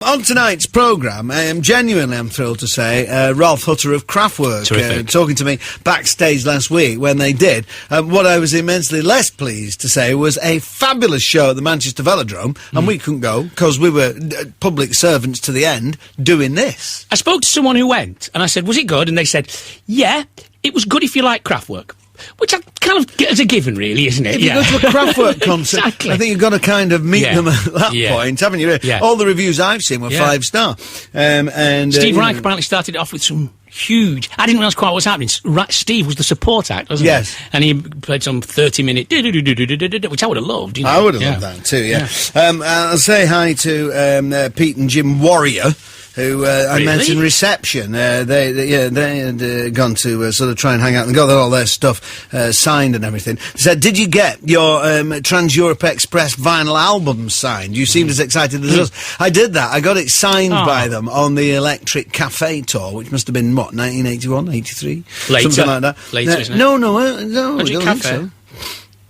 On tonight's programme, I'm thrilled to say, Ralf Hütter of Kraftwerk talking to me backstage last week when they did. What I was immensely less pleased to say was a fabulous show at the Manchester Velodrome, and we couldn't go because we were public servants to the end doing this. I spoke to someone who went, and I said, was it good? And they said, yeah, it was good if you like Kraftwerk. Which I kind of get as a given, really, isn't it? If you go to a Kraftwerk concert, exactly. I think you've got to kind of meet them at that point, haven't you? Yeah. All the reviews I've seen were 5-star. And Steve Reich apparently started it off with some huge... I didn't realise quite what was happening. Steve was the support act, wasn't he? Yes. And he played some 30-minute... which I would have loved, you know? I would have loved that too, yeah. I'll say hi to Pete and Jim Warrior, who I met in reception. They had gone to sort of try and hang out and got all their stuff signed and everything. They said, did you get your Trans-Europe Express vinyl album signed? You seemed as excited as us. I did that. I got it signed by them on the Electric Cafe tour, which must have been, what, 1981, 83? Later. Something like that. Later, isn't it? No, I don't think so.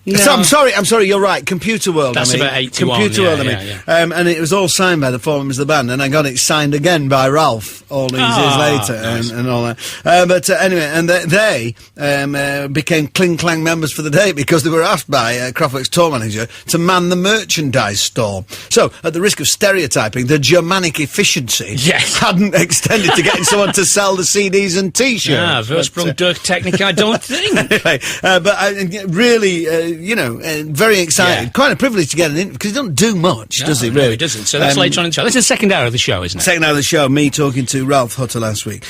No. So, I'm sorry, you're right. Computer World, That's about 81. Computer World, and it was all signed by the four members of the band, and I got it signed again by Ralph all these years later, nice. and all that. But anyway, and they became Kling Klang members for the day because they were asked by Kraftwerk's tour manager to man the merchandise stall. So, at the risk of stereotyping, the Germanic efficiency hadn't extended to getting someone to sell the CDs and T-shirts. Yeah, Versprung durch Technik, I don't think. Anyway, but I really... very excited. Yeah. Quite a privilege to get an interview, because he doesn't do much, does he, really? No, he doesn't. So that's later on in the show. This is the second hour of the show, isn't it? Second hour of the show, me talking to Ralf Hütter last week.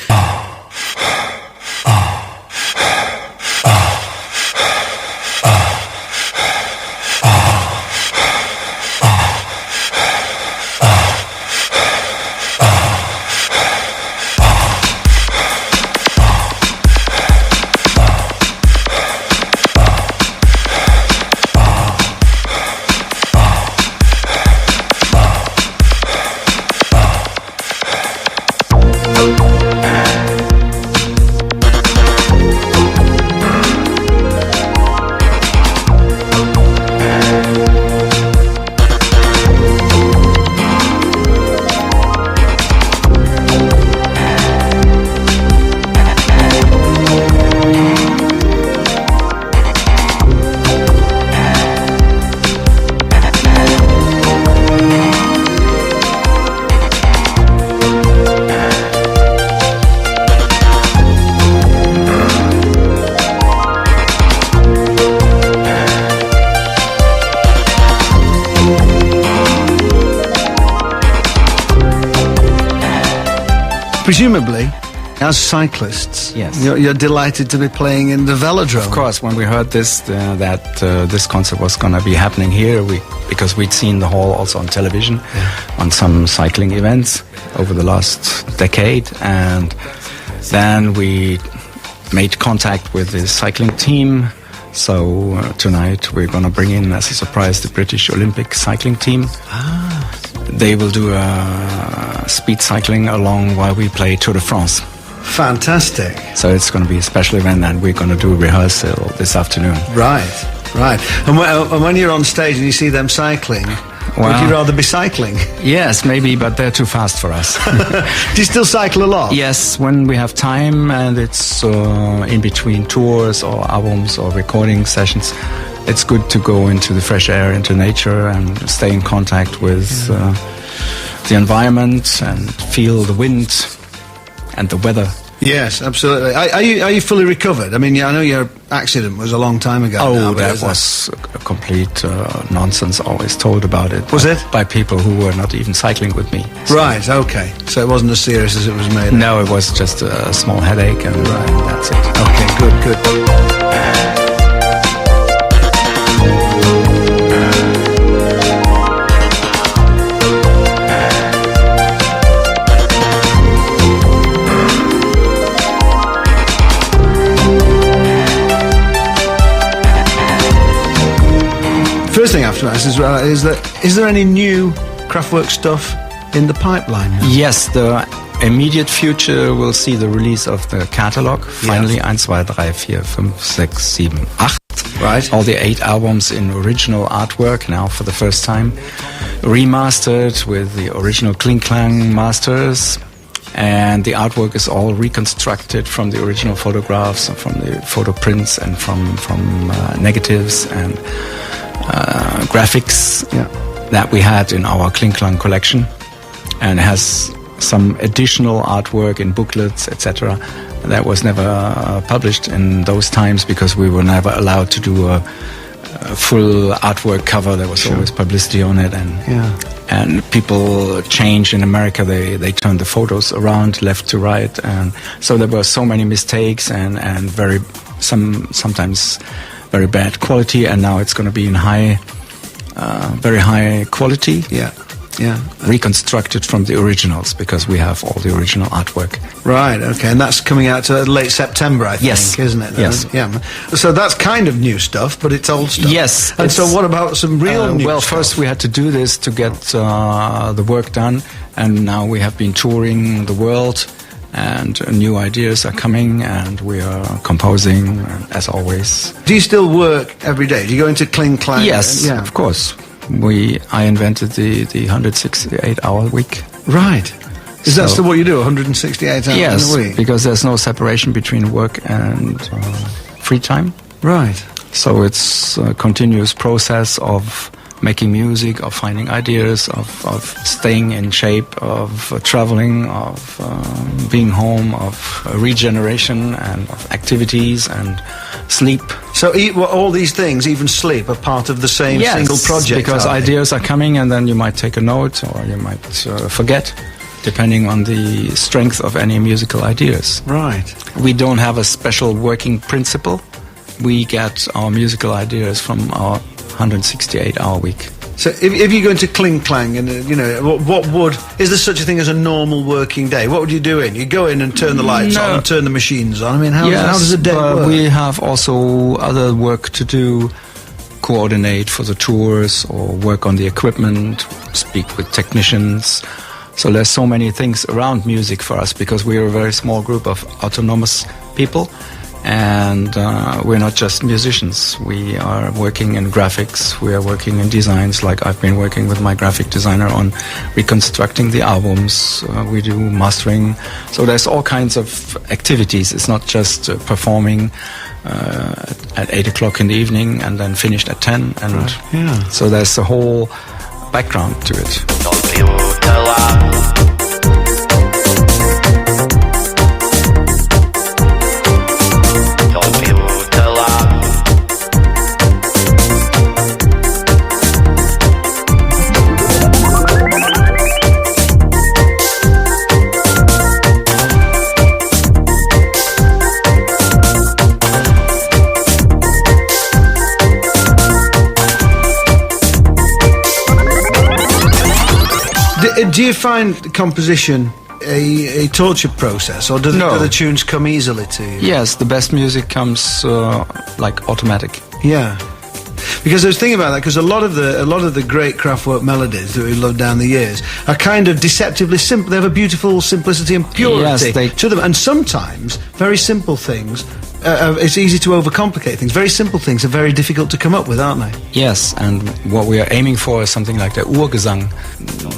Presumably, as cyclists, you're delighted to be playing in the Velodrome. Of course, when we heard this, that this concert was going to be happening here, because we'd seen the hall also on television, on some cycling events over the last decade, and then we made contact with the cycling team. So tonight we're going to bring in as a surprise the British Olympic cycling team. They will do speed cycling along while we play Tour de France. Fantastic. So it's going to be a special event, and we're going to do a rehearsal this afternoon. Right. And when you're on stage and you see them cycling, would you rather be cycling? Yes, maybe, but they're too fast for us. Do you still cycle a lot? Yes, when we have time and it's in between tours or albums or recording sessions, it's good to go into the fresh air, into nature, and stay in contact with the environment and feel the wind and the weather. Yes, absolutely. Are you fully recovered? I mean, I know your accident was a long time ago. Oh, that was a complete nonsense always told about it. Was it? By people who were not even cycling with me. So. Right, okay. So it wasn't as serious as it was made? No, it was just a small headache, and that's it. Okay, good. First thing I have to ask as well is there any new Kraftwerk stuff in the pipeline now? Yes, the immediate future will see the release of the catalog. Finally, 1, 2, 3, 4, 5, 6, 7, 8. Right. All the 8 albums in original artwork now for the first time. remastered with the original Kling Klang masters. And the artwork is all reconstructed from the original photographs, from the photo prints, and from negatives and graphics that we had in our Kling Klang collection, and has some additional artwork in booklets, etc. That was never published in those times because we were never allowed to do a full artwork cover. There was always publicity on it, and people change in America. They turned the photos around left to right, and so there were so many mistakes and sometimes very bad quality. And now it's going to be in very high quality. Reconstructed from the originals because we have all the original artwork. Right, okay, and that's coming out to late September, I think, isn't it? Yes. Yeah. So that's kind of new stuff, but it's old stuff. Yes. And so what about some real new well, stuff? first we had to do this to get the work done, and now we have been touring the world, and new ideas are coming, and we are composing, as always. Do you still work every day? Do you go into Kling Klang? Yes, of course. I invented the 168-hour week. Right. Is that still what you do, 168 hours in a week? Yes, because there's no separation between work and free time. Right. So it's a continuous process of making music, of finding ideas, of staying in shape, of traveling, of being home, of regeneration, and of activities and sleep. So all these things, even sleep, are part of the same single project? Because ideas are coming, and then you might take a note or you might forget, depending on the strength of any musical ideas. Right. We don't have a special working principle. We get our musical ideas from our 168-hour week. So if you go into Kling Klang, and is there such a thing as a normal working day? What would you do You go in and turn the lights on and turn the machines on? I mean, how does a day work? We have also other work to do, coordinate for the tours or work on the equipment, speak with technicians. So there's so many things around music for us because we are a very small group of autonomous people. And we're not just musicians. We are working in graphics, we are working in designs, like I've been working with my graphic designer on reconstructing the albums. We do mastering. So there's all kinds of activities. It's not just performing at 8 o'clock in the evening and then finished at 10. And so there's a whole background to it. Do you find composition a torture process, or do the tunes come easily to you? Yes, the best music comes like automatic. Yeah. Because I was thinking about that, because a lot of the great Kraftwerk melodies that we love down the years are kind of deceptively simple. They have a beautiful simplicity and purity to them, and sometimes very simple things. It's easy to overcomplicate things. Very simple things are very difficult to come up with, aren't they? Yes, and what we are aiming for is something like the Urgesang.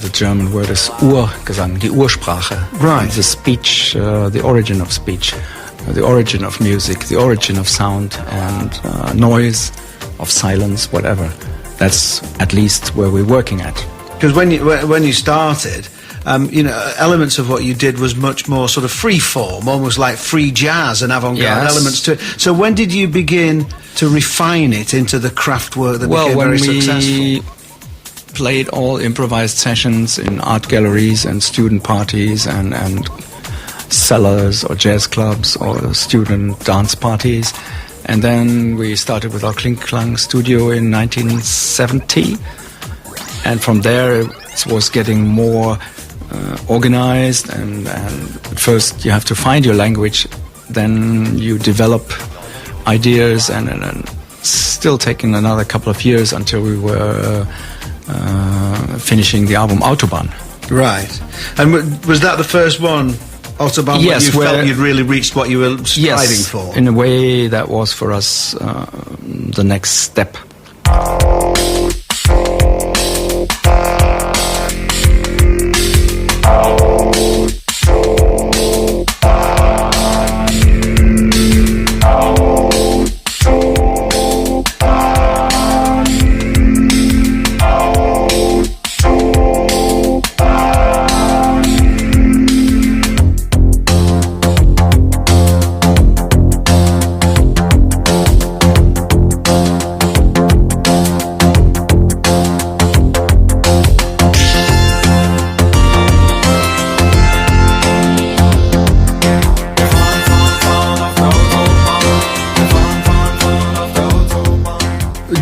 The German word is Urgesang, die Ursprache. Right. The speech, the origin of speech, the origin of music, the origin of sound and noise, of silence, whatever. That's at least where we're working at. Because when you started, elements of what you did was much more sort of free form, almost like free jazz and avant-garde elements to it. So when did you begin to refine it into the Kraftwerk that became very successful? We played all improvised sessions in art galleries and student parties and cellars or jazz clubs or student dance parties. And then we started with our Kling Klang studio in 1970. And from there it was getting more organized, and first you have to find your language, then you develop ideas, and still taking another couple of years until we were finishing the album Autobahn. Right. And was that the first one, Autobahn, yes, where you felt you'd really reached what you were striving for? Yes, in a way that was for us the next step.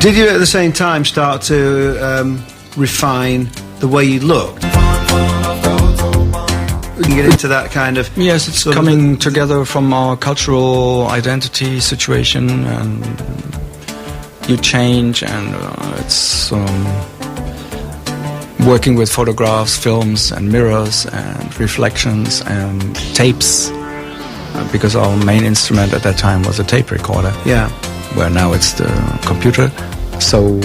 Did you at the same time start to refine the way you looked? We can get into that kind of... Yes, it's coming together from our cultural identity situation, and you change, and it's working with photographs, films, and mirrors, and reflections, and tapes, because our main instrument at that time was a tape recorder. Yeah. Where now it's the computer. So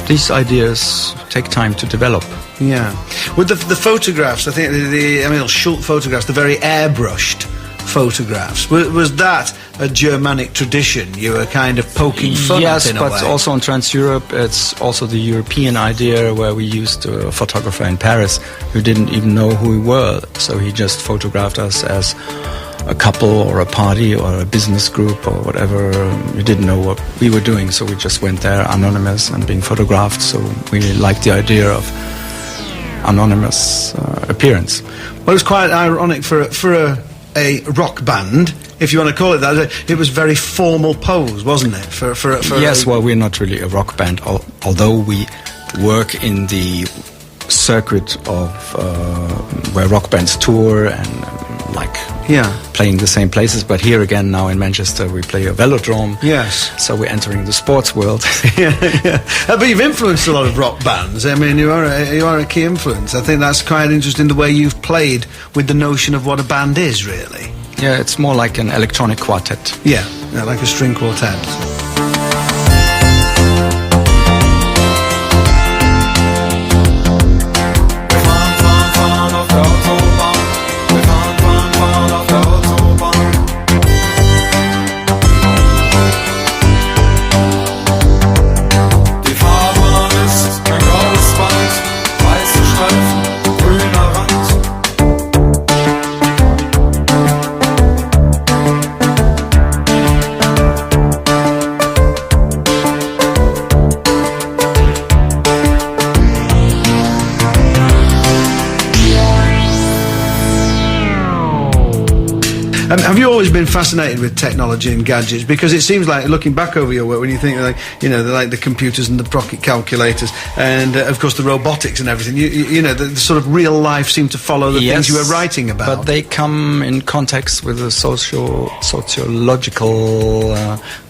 these ideas take time to develop. Yeah. With the photographs, I think the Emil Schultz photographs, the very airbrushed photographs, was that a Germanic tradition? You were kind of poking fun at in a way? Yes, but also in Trans-Europe, it's also the European idea, where we used a photographer in Paris who didn't even know who we were, so he just photographed us as a couple or a party or a business group or whatever. We didn't know what we were doing, so we just went there anonymous and being photographed. So we liked the idea of anonymous appearance. Well, it's quite ironic for a rock band, if you want to call it that. It was very formal pose, wasn't it? Yes, well, we're not really a rock band, although we work in the circuit of where rock bands tour and playing the same places. But here again, now in Manchester, we play a velodrome. Yes. So we're entering the sports world. Yeah. But you've influenced a lot of rock bands. I mean, you are a key influence. I think that's quite interesting, the way you've played with the notion of what a band is, really. Yeah, it's more like an electronic quartet. Yeah, like a string quartet. Have you always been fascinated with technology and gadgets? Because it seems like, looking back over your work, when you think like the computers and the pocket calculators, and of course the robotics and everything, the sort of real life seemed to follow the things you were writing about. But they come in context with a sociological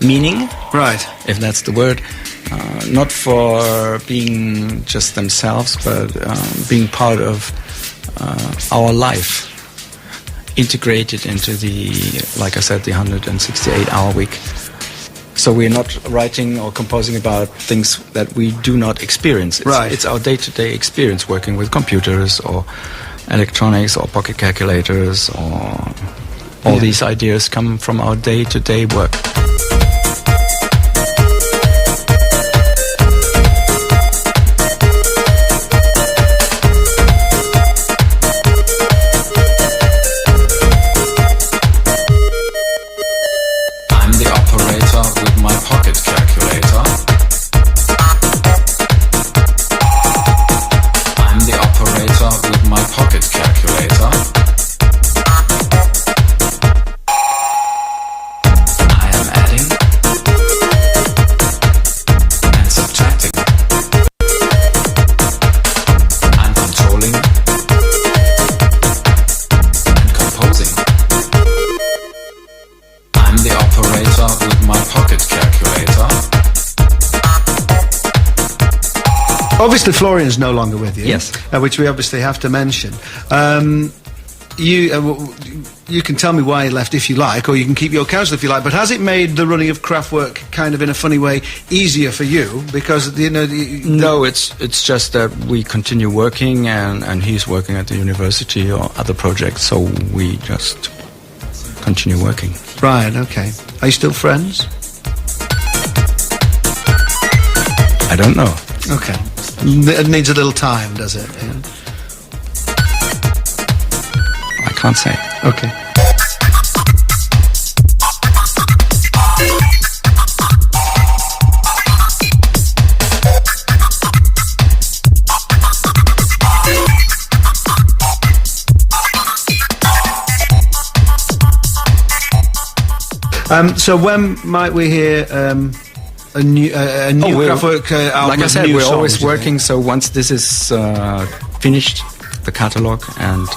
meaning, right? If that's the word. Not for being just themselves, but being part of our life. Integrated into the, like I said, the 168-hour week. So we're not writing or composing about things that we do not experience. It's our day-to-day experience working with computers or electronics or pocket calculators, or all these ideas come from our day-to-day work. Obviously, Florian's no longer with you. Yes. Which we obviously have to mention. You can tell me why he left if you like, or you can keep your counsel if you like, but has it made the running of Kraftwerk kind of in a funny way easier for you? Because, No, it's just that we continue working, and he's working at the university or other projects, so we just continue working. Right, okay. Are you still friends? I don't know. Okay. It needs a little time, does it? Yeah. I can't say. Okay. So when might we hear a new Kraftwerk album? Like I said, new we're songs, always you working. think? So once this is finished, the catalog and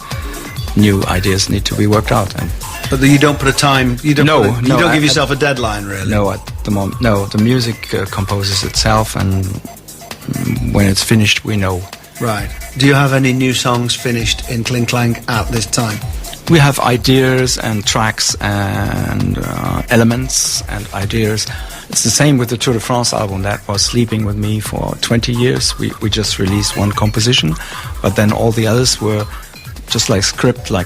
new ideas need to be worked out. And But you don't put a time. You don't. No, you no, don't give yourself a deadline, really. no, at the moment, no. The music composes itself, and when it's finished, we know. Right. Do you have any new songs finished in Kling Klang at this time? We have ideas and tracks and elements and ideas. It's the same with the Tour de France album that was sleeping with me for 20 years. We just released one composition, but then all the others were just like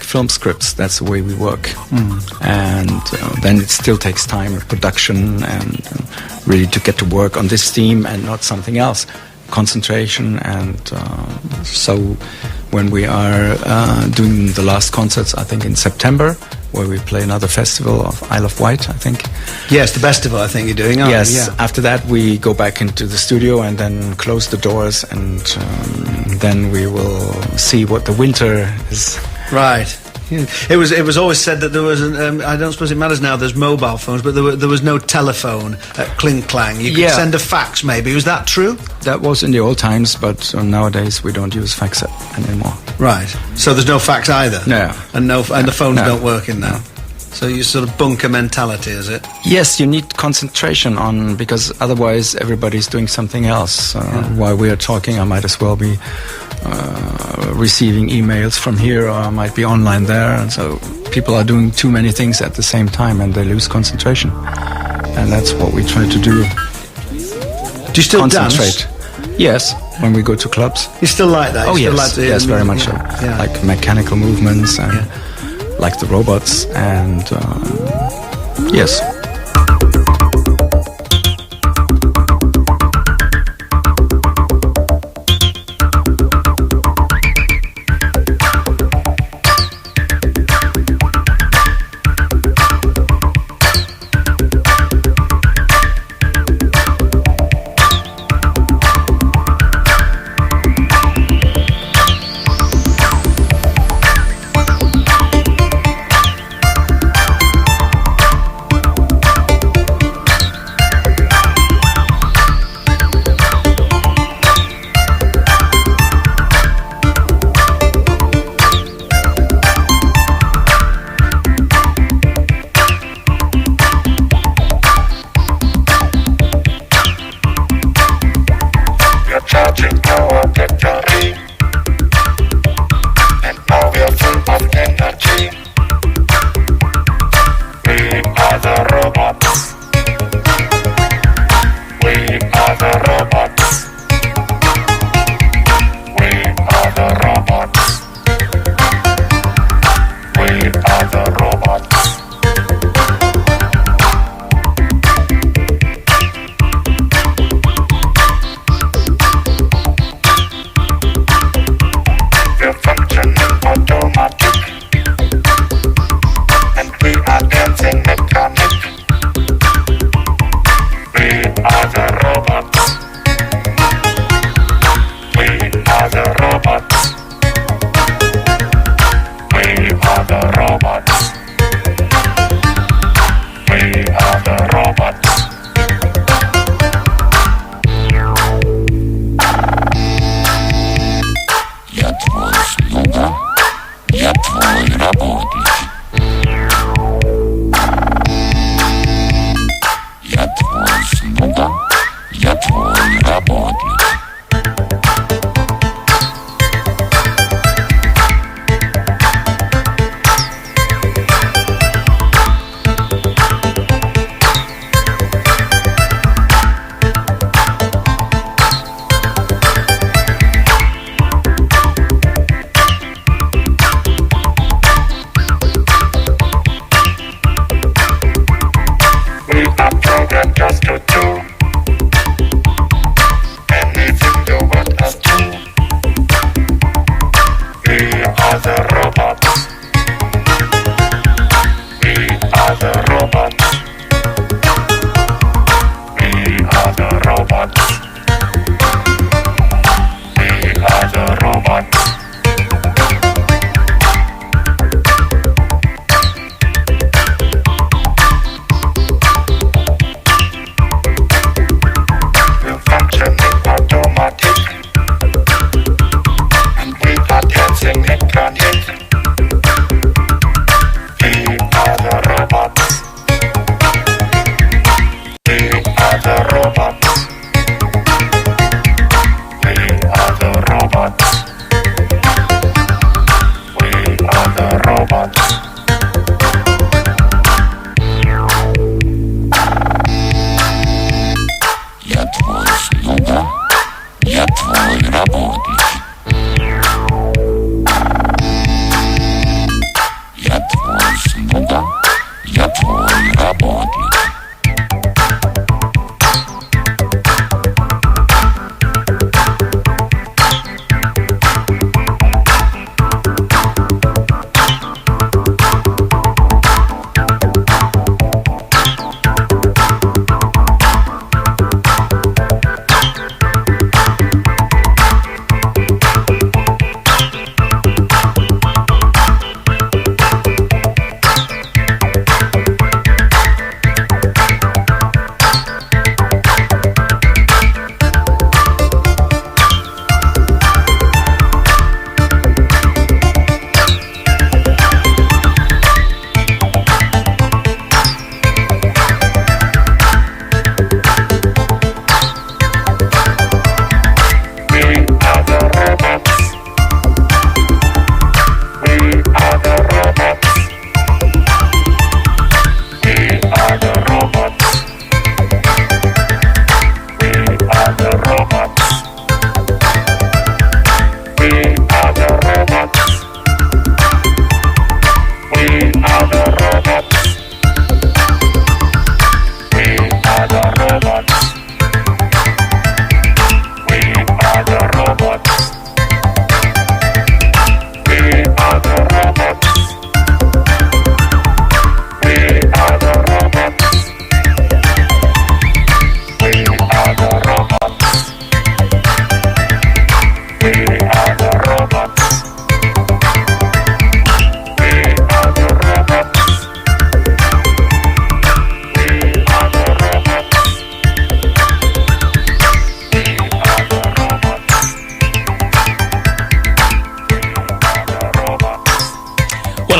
film scripts. That's the way we work. And then it still takes time of production and really to get to work on this theme and not something else. Concentration. And so when we are doing the last concerts, I think in September, where we play another festival of Isle of Wight, I think. Yes, the festival I think you're doing, aren't Yes, you? Yeah. after that we go back into the studio and then close the doors, and then we will see what the winter is. Right. Yeah. It was always said that there was I don't suppose it matters now. There's mobile phones, but there was no telephone at Kling Klang. You could send a fax, maybe. Was that true? That was in the old times, but nowadays we don't use fax anymore. Right. So there's no fax either. No. And the phones No. don't work in that. So you sort of bunker mentality, is it? Yes, you need concentration on, because otherwise everybody's doing something else. While we are talking, I might as well be receiving emails from here, or I might be online there, and so people are doing too many things at the same time and they lose concentration. And that's what we try to do. Do you still Concentrate. dance? Yes, when we go to clubs. You still like that? Oh You still yes, like to hear yes, the very music? much so. Yeah. Like mechanical movements and like the robots, and yes.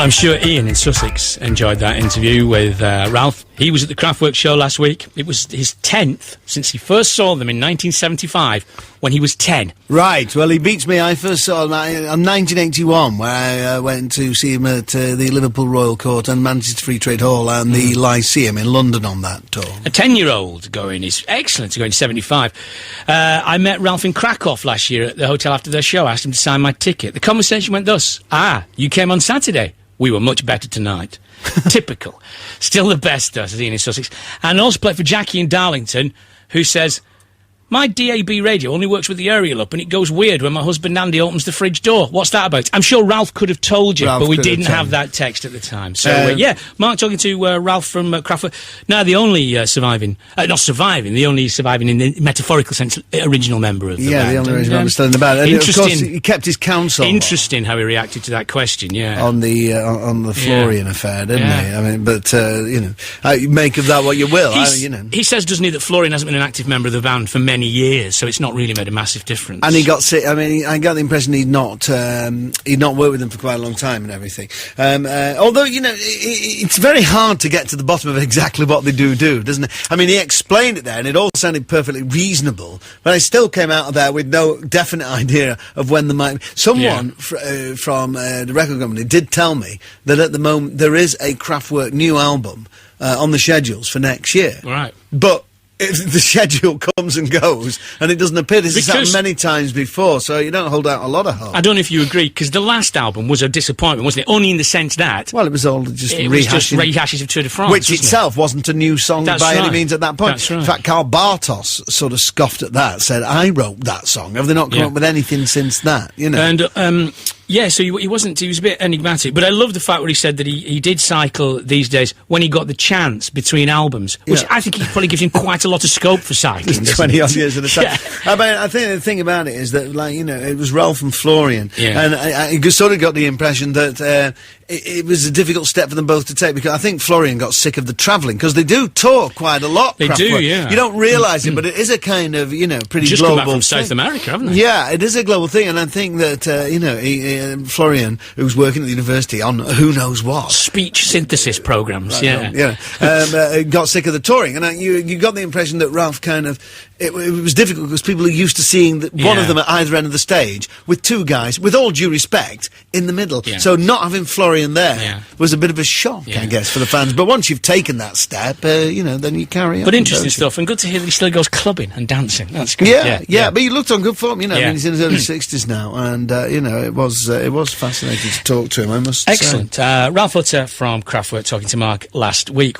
I'm sure Ian in Sussex enjoyed that interview with Ralf. He was at the Kraftwerk show last week. It was his 10th since he first saw them in 1975 when he was 10. Right, well, he beats me. I first saw him in 1981 where I went to see him at the Liverpool Royal Court and Manchester Free Trade Hall and the Lyceum in London on that tour. A 10-year-old going is excellent to go in 75. I met Ralf in Krakow last year at the hotel after their show. I asked him to sign my ticket. The conversation went thus: you came on Saturday. We were much better tonight. Typical. Still the best, says Ian in Sussex. And also played for Jackie in Darlington, who says, my DAB radio only works with the aerial up and it goes weird when my husband Andy opens the fridge door. What's that about? I'm sure Ralf could have told you, but we didn't have that text at the time. So, yeah, Mark talking to Ralf from Kraftwerk. Now, the only surviving in the metaphorical sense, original member of the band. Yeah, the only original member still in the band. And of course, he kept his counsel. Interesting how he reacted to that question, yeah. On the Florian affair, didn't he? I mean, but, make of that what you will. He says, doesn't he, that Florian hasn't been an active member of the band for many years, so it's not really made a massive difference. And he got sick. I mean, I got the impression he'd not worked with them for quite a long time and everything. Although, it's very hard to get to the bottom of exactly what they do, doesn't it? I mean, he explained it there, and it all sounded perfectly reasonable, but I still came out of there with no definite idea of when there might... Someone from the record company did tell me that at the moment there is a Kraftwerk new album on the schedules for next year. Right. But the schedule comes and goes, and it doesn't appear. This has happened many times before, so you don't hold out a lot of hope. I don't know if you agree, because the last album was a disappointment, wasn't it? Only in the sense that... Well, it was all just rehashes of Tour de France, which itself wasn't a new song any means at that point. That's right. In fact, Carl Bartos sort of scoffed at that, said, I wrote that song. Have they not come up with anything since that, And, yeah, so he was a bit enigmatic, but I love the fact where he said that he did cycle these days when he got the chance between albums, which I think probably gives him quite a lot of scope for cycling. 20-odd years at a time. Yeah. I think the thing about it is that, it was Ralf and Florian, and I sort of got the impression that it was a difficult step for them both to take, because I think Florian got sick of the travelling, because they do tour quite a lot. They do, yeah. You don't realise it, but it is a kind of, pretty just global come back from thing. South America, haven't they? Yeah, it is a global thing, and I think that, Florian, who's working at the university on who knows what. Speech synthesis programmes, got sick of the touring, and you got the impression that Ralf kind of it was difficult because people are used to seeing one of them at either end of the stage with two guys, with all due respect, in the middle. Yeah. So not having Florian there was a bit of a shock, I guess, for the fans. But once you've taken that step, you know, then you carry on. But interesting stuff, and good to hear that he still goes clubbing and dancing. That's good. Yeah, but he looked on good form, you know. I mean, he's in his early 60s now, and, you know, it was fascinating to talk to him, I must say. Excellent. Ralf Hütter from Kraftwerk talking to Mark last week.